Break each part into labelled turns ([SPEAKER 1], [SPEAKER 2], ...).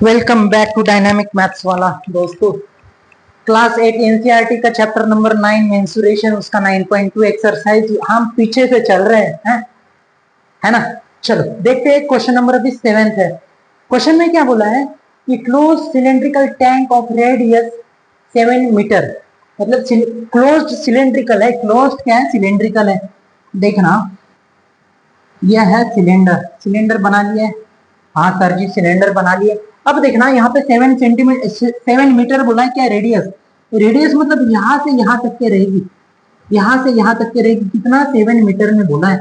[SPEAKER 1] Welcome back to dynamic maths वाला दोस्तों। Class 8 NCERT का चैप्टर नंबर 9 मेंसुरेशन, उसका 9.2 एक्सरसाइज हम पीछे से चल रहे हैं, है ना। चलो देखते हैं, क्वेश्चन नंबर अभी 7th है। क्वेश्चन में क्या बोला है कि close cylindrical tank of radius 7 metre, मतलब क्लोज्ड सिलेंड्रिकल है। क्लोज्ड क्या है? सिलेंड्रिकल है। देखना, यह है सिलेंडर, सिलेंडर बना लिया है। हाँ सर जी, सिलेंडर बना लिए। अब देखना यहाँ पे 7 सेंटीमीटर 7 मीटर बोला है। क्या रेडियस? रेडियस मतलब यहाँ से यहाँ तक के रहेगी, यहाँ से यहाँ तक के रहेगी। कितना? 7 मीटर में बोला है,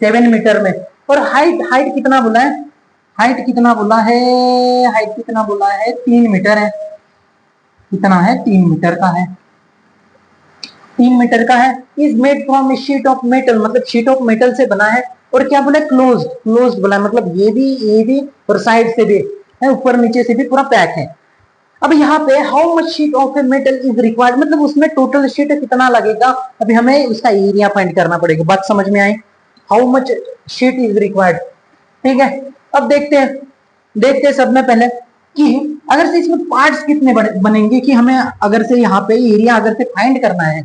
[SPEAKER 1] 7 मीटर में। और हाइट, हाइट कितना बोला है? हाइट कितना बोला है? हाइट कितना बोला है? 3 मीटर है। कितना है? 3 मीटर का है, 3 मीटर का है। Is made from sheet of metal, मतलब शीट ऑफ मेटल से बना है। और क्या बोला? क्लोज, क्लोज बोला है, मतलब ये भी और साइड से भी है, ऊपर नीचे से भी पूरा पैक है। अब यहाँ पे how much sheet of a metal is required, मतलब उसमें टोटल शीट कितना लगेगा। अभी हमें उसका एरिया फाइंड करना पड़ेगा। बात समझ में आई? How much sheet is required, ठीक है। अब देखते हैं, देखते हैं सब में पहले कि अगर से इसमें पार्ट्स कितने बनेंगे, कि हमें अगर से यहाँ पे एरिया अगर से फाइंड करना है,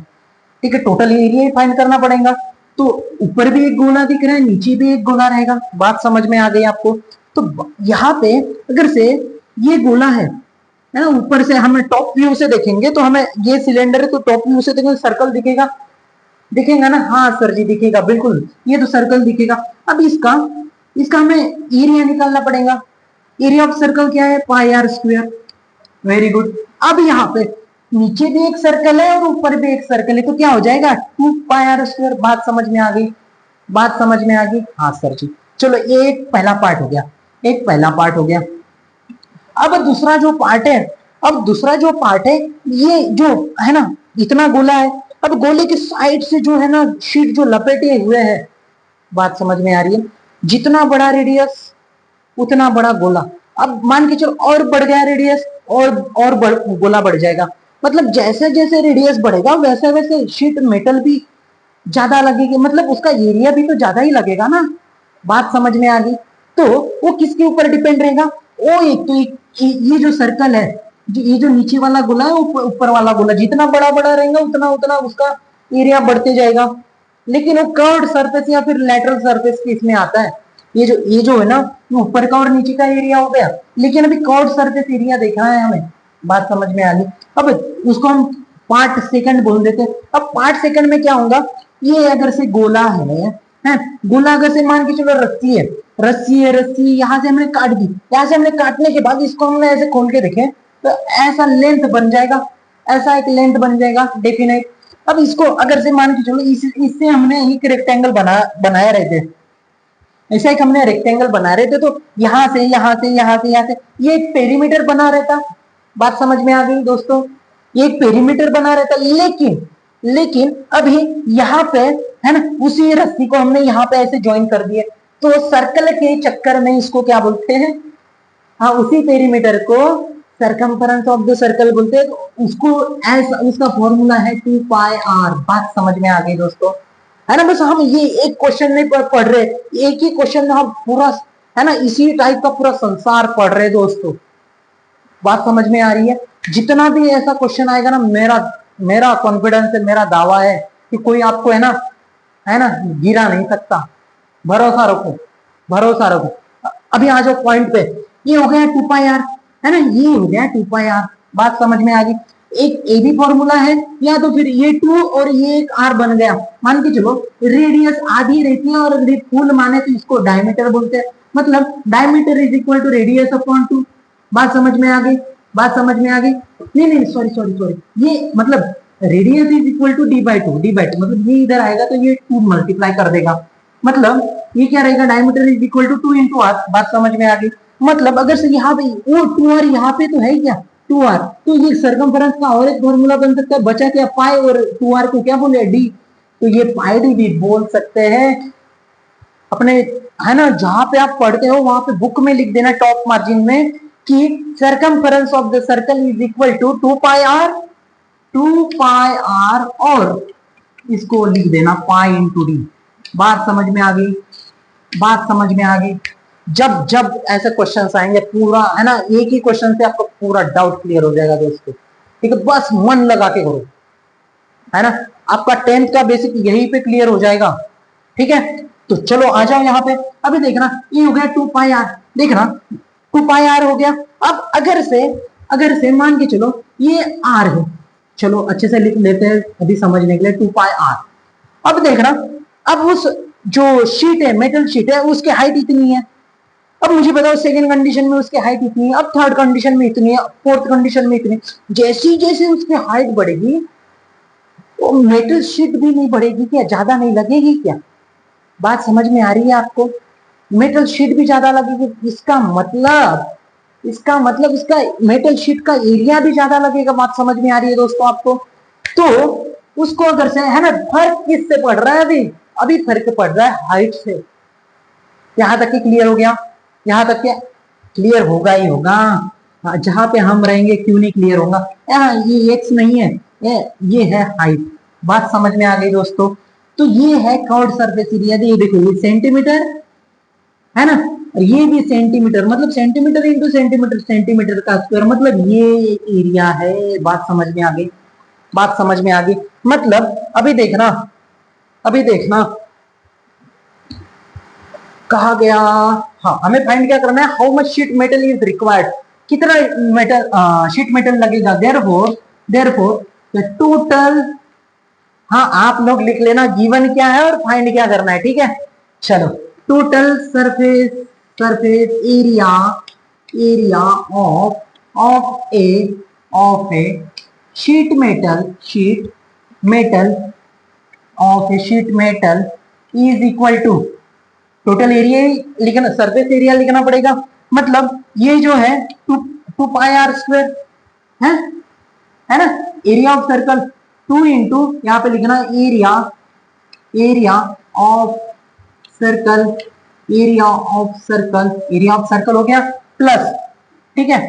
[SPEAKER 1] ठीक है, टोटल एरिया ही फाइंड करना पड़ेगा। तो ऊपर भी एक गोला दिख रहा है, नीचे भी एक गोला रहेगा। बात समझ में आ गई आपको? तो यहाँ पे अगर से ये गोला है ना, ऊपर से हमें टॉप व्यू से देखेंगे तो हमें ये सिलेंडर है, तो टॉप व्यू से देखेंगे सर्कल दिखेगा, दिखेगा ना? हाँ सर जी दिखेगा, बिल्कुल, ये तो सर्कल दिखेगा। अब इसका इसका हमें एरिया निकालना पड़ेगा। एरिया ऑफ सर्कल क्या है? पाई आर स्क्वायर। Very good. अब यहाँ पे नीचे भी एक सर्कल है और ऊपर भी एक सर्कल है, तो क्या हो जाएगा? 2 पाई आर स्क्वायर। बात समझ में आ गई? बात समझ में आ गई? हाँ सर जी। चलो ये एक पहला पार्ट हो गया, एक पहला पार्ट हो गया। अब दूसरा जो पार्ट है, अब दूसरा जो पार्ट है, ये जो है ना, इतना गोला है। अब गोले के साइड से जो है ना शीट जो लपेटे हुए है। बात समझ में आ रही है? जितना बड़ा रेडियस उतना बड़ा गोला। अब मान के चलो और बढ़ गया रेडियस, और गोला बढ़ जाएगा। मतलब जैसे जैसे रेडियस बढ़ेगा वैसे वैसे शीट मेटल भी ज्यादा लगेगी, मतलब उसका एरिया भी तो ज्यादा ही लगेगा ना। बात समझ में आ गई? तो वो किसके ऊपर डिपेंड रहेगा? वो एक तो ये जो सर्कल है, जो ये जो नीचे वाला गोला है, ऊपर वाला गोला जितना बड़ा बड़ा रहेगा उतना उतना उसका एरिया बढ़ते जाएगा। लेकिन वो कर्व्ड सरफेस या फिर लेटरल सरफेस के इसमें आता है। ये जो है ना, ऊपर का और नीचे का एरिया हो गया, लेकिन अभी कर्व्ड सरफेस एरिया देखना है हमें। बात समझ में आ गई? अब उसको हम पार्ट सेकंड बोल देते हैं। अब पार्ट सेकंड में क्या होगा? ये अगर से गोला है गोला अगर से मान के चलो रस्सी है, रस्सी है, रस्सी यहाँ से हमने काट दी, यहाँ से हमने काटने के बाद इसको हमने ऐसे खोल के देखे तो ऐसा लेंथ बन जाएगा, ऐसा एक लेंथ बन जाएगा डेफिनेट। अब इसको अगर से मान के चलो इससे हमने एक रेक्टेंगल बनाया रहे थे, ऐसा एक हमने रेक्टेंगल बना रहे थे, तो यहाँ से यहाँ से यहाँ से यहाँ से ये एक पेरीमीटर बना रहता। बात समझ में आ गई दोस्तों? ये एक पेरीमीटर बना रहता, लेकिन लेकिन अभी यहाँ पे है ना, उसी रस्सी को हमने यहाँ पे ऐसे ज्वाइन कर दिए, तो सर्कल के चक्कर में इसको क्या बोलते हैं? हाँ, उसी पेरीमीटर को सरकमफेरेंस ऑफ द सर्कल बोलते हैं। तो उसको ऐसा, उसका फॉर्मूला है 2 पाई आर। बात समझ में आ गई दोस्तों? है ना। बस हम ये एक क्वेश्चन नहीं पढ़ रहे, एक ही क्वेश्चन में हम पूरा है ना इसी टाइप का पूरा संसार पढ़ रहे दोस्तों। बात समझ में आ रही है? जितना भी ऐसा क्वेश्चन आएगा ना, मेरा मेरा कॉन्फिडेंस है, मेरा दावा है कि कोई आपको है ना गिरा नहीं सकता। भरोसा रखो, भरोसा रखो। अभी आ जाओ पॉइंट पे। ये हो गया 2 पाई आर, है ना, ये हो गया 2 पाई आर। बात समझ में आ गई? एक ए भी फॉर्मूला है, या तो फिर ये 2 और ये एक आर बन गया। मान के चलो रेडियस आधी रहती है और फुल माने तो इसको डायमीटर बोलते हैं, मतलब diameter is equal to radius upon 2। बात समझ में आ गई? बात समझ में आ गई? नहीं नहीं, सॉरी सॉरी सॉरी, ये मतलब radius is equal to D by two, D by two मतलब ये इधर आएगा तो ये 2 मल्टीप्लाई कर देगा, मतलब ये क्या रहेगा? Diameter is equal to 2 into R. बात समझ में आ गई? मतलब अगर से यहाँ पे वो 2 आर यहाँ पे तो है क्या 2 आर, तो ये सर्कमफेरेंस का और एक फॉर्मूला बन सकता है। बचा क्या? पाई, और 2 आर को क्या बोले? डी। तो ये पाई डी भी बोल सकते हैं अपने, है ना। जहां पे आप पढ़ते हो वहां पे बुक में लिख देना टॉप मार्जिन में कि circumference of the circle is equal to 2 pi R, 2 pi R, और इसको लिख देना पाई इंटू डी। बात समझ में आ गई? बात समझ में आ गई? जब जब ऐसे क्वेश्चंस आएंगे पूरा है ना, एक ही क्वेश्चन से आपको पूरा डाउट क्लियर हो जाएगा दोस्तों। ठीक है, बस मन लगा के करो, है ना। आपका 10th का बेसिक यहीं पे क्लियर हो जाएगा। ठीक है, तो चलो आ जाओ यहाँ पे। अभी देखना ये हो गया 2 पाई आर, देखना 2 पाई आर हो गया। अब अगर से मान के चलो ये आर है, चलो अच्छे से लिख लेते हैं अभी समझने के लिए। 2 पाई आर। अब देखना, अब उस जो शीट है, मेटल शीट है, उसकी हाइट इतनी है। अब मुझे बताओ सेकंड कंडीशन में उसकी हाइट इतनी है, अब थर्ड कंडीशन में इतनी है, फोर्थ कंडीशन में इतनी। जैसी जैसे उसकी हाइट बढ़ेगी वो मेटल शीट भी नहीं बढ़ेगी क्या, ज्यादा नहीं लगेगी क्या? बात समझ में आ रही है आपको? मेटल शीट भी ज्यादा लगेगी, इसका मतलब इसका मेटल शीट का एरिया भी ज्यादा लगेगा। बात समझ में आ रही है दोस्तों आपको? तो उसको अगर से है ना, फर्क किससे पड़ रहा है? अभी अभी फर्क पड़ रहा है हाइट से। यहां तक कि क्लियर हो गया? यहां तक के क्लियर होगा ही होगा। जहां पे हम रहेंगे क्यों नहीं क्लियर होगा? यहाँ ये एक्स नहीं है, ये है हाइट। बात समझ में आ गई दोस्तों? तो ये है कर्व्ड सरफेस एरिया। ये देखो, ये सेंटीमीटर है ना, और ये भी सेंटीमीटर, मतलब सेंटीमीटर इंटू सेंटीमीटर, सेंटीमीटर का स्क्वायर, मतलब ये एरिया है। बात समझ में आ गई? बात समझ में आ गई? मतलब अभी देखना कहा गया। हाँ, हमें फाइंड क्या करना है? How much sheet metal is required, कितना मेटल शीट मेटल लगेगा। देयरफॉर द टोटल, हाँ आप लोग लिख लेना गिवन क्या है और फाइंड क्या करना है। ठीक है, चलो। Total surface area of a sheet metal is equal to, total area लिखना, सरफेस एरिया लिखना पड़ेगा। मतलब ये जो है टू पाई आर स्क्वायर है ना, एरिया ऑफ सर्कल 2 इंटू यहाँ पे लिखना area of circle, area of circle हो गया प्लस, ठीक है,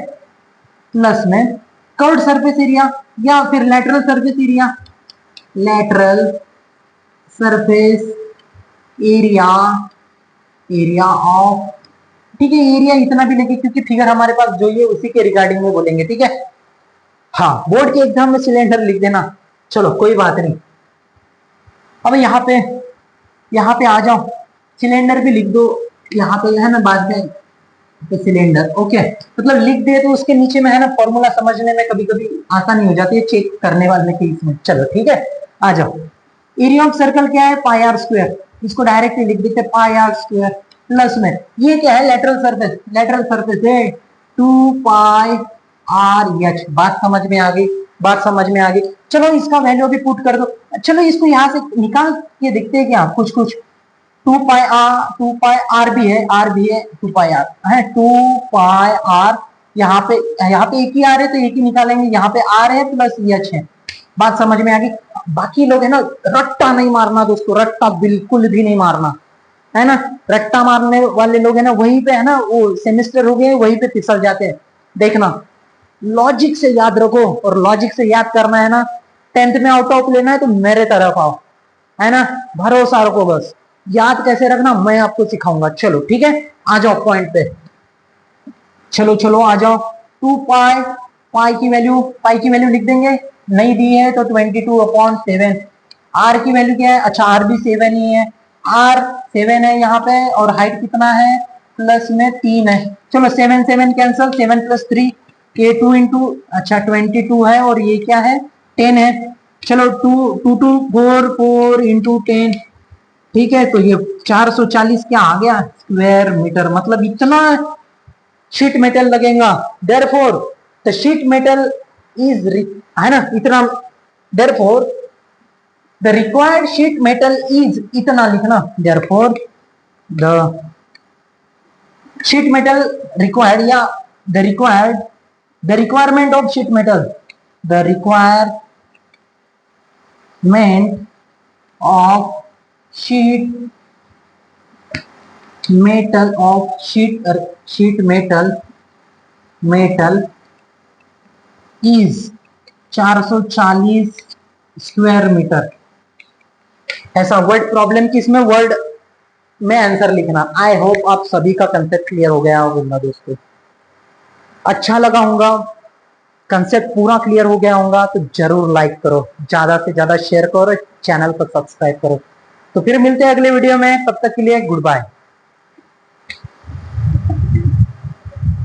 [SPEAKER 1] प्लस में कर्व्ड सरफेस एरिया या फिर लेटरल सरफेस एरिया ऑफ, ठीक है, एरिया इतना भी लेंगे क्योंकि फिगर हमारे पास जो ये उसी के रिगार्डिंग में बोलेंगे। ठीक है, हाँ बोर्ड के एग्जाम में सिलेंडर लिख देना, चलो कोई बात नहीं। अब यहाँ पे आ जाओ, सिलेंडर भी लिख दो यहाँ पे, है ना, बाद में सिलेंडर। ओके, मतलब लिख दे तो उसके नीचे में है ना फॉर्मूला समझने में कभी कभी आसानी हो जाती है चेक करने वाले के इसमें। चलो ठीक है, आ जाओ। एरिया ऑफ सर्कल क्या है? पाई आर स्क्वायर, इसको डायरेक्टली लिख देते पाई आर स्क्वायर प्लस में ये क्या है? लेटरल सरफेस है 2 पाई आर एच। बात समझ में आ गई? चलो इसका वैल्यू अभी पुट कर दो। चलो इसको यहाँ से निकाल के देखते हैं क्या कुछ 2 पाई आर भी है 2 पाई आर है 2 पाई आर। यहाँ पे एक ही आर है तो एक ही निकालेंगे, यहाँ पे आर है प्लस एच है। बात समझ में आ गई? बाकी लोग है ना रट्टा नहीं मारना दोस्तों, रट्टा बिल्कुल भी नहीं मारना, है ना। रट्टा मारने वाले लोग है ना वहीं पे, है ना, वो सेमेस्टर हो गए वहीं पे फिसल जाते हैं। देखना, लॉजिक से याद रखो, और लॉजिक से याद करना है ना, 10th में आउट ऑफ लेना है तो मेरे तरफ आओ, है ना, भरोसा रखो बस। याद कैसे रखना मैं आपको सिखाऊंगा। चलो ठीक है, आ जाओ पॉइंट पे। चलो आ जाओ। 2 पाई की वैल्यू लिख देंगे, नहीं दी है तो 22/7। आर की वैल्यू क्या है? अच्छा आर भी 7 ही है, आर 7 है यहाँ पे, और हाइट कितना है? प्लस में 3 है। चलो 7 7 कैंसल, 7 + 3 के 2 इंटू, अच्छा 22 है, और ये क्या है? 10 है। चलो 2 4 इंटू 10, ठीक है, तो ये 440 क्या आ गया? Square metre. मतलब इतना शीट मेटल लगेगा। Therefore the sheet metal is, है ना, इतना। Therefore the required sheet metal is, इतना लिखना। Therefore the sheet metal required, या the requirement of sheet metal, the requirement of sheet metal is 440 square metre. ऐसा word problem किसमें? Word में answer लिखना। आई होप आप सभी का कंसेप्ट क्लियर हो गया होगा दोस्तों। अच्छा लगा होगा, कंसेप्ट पूरा क्लियर हो गया होगा तो जरूर लाइक करो, ज्यादा से ज्यादा शेयर करो, चैनल को सब्सक्राइब करो। तो फिर मिलते हैं अगले वीडियो में, तब तक के लिए गुड बाय।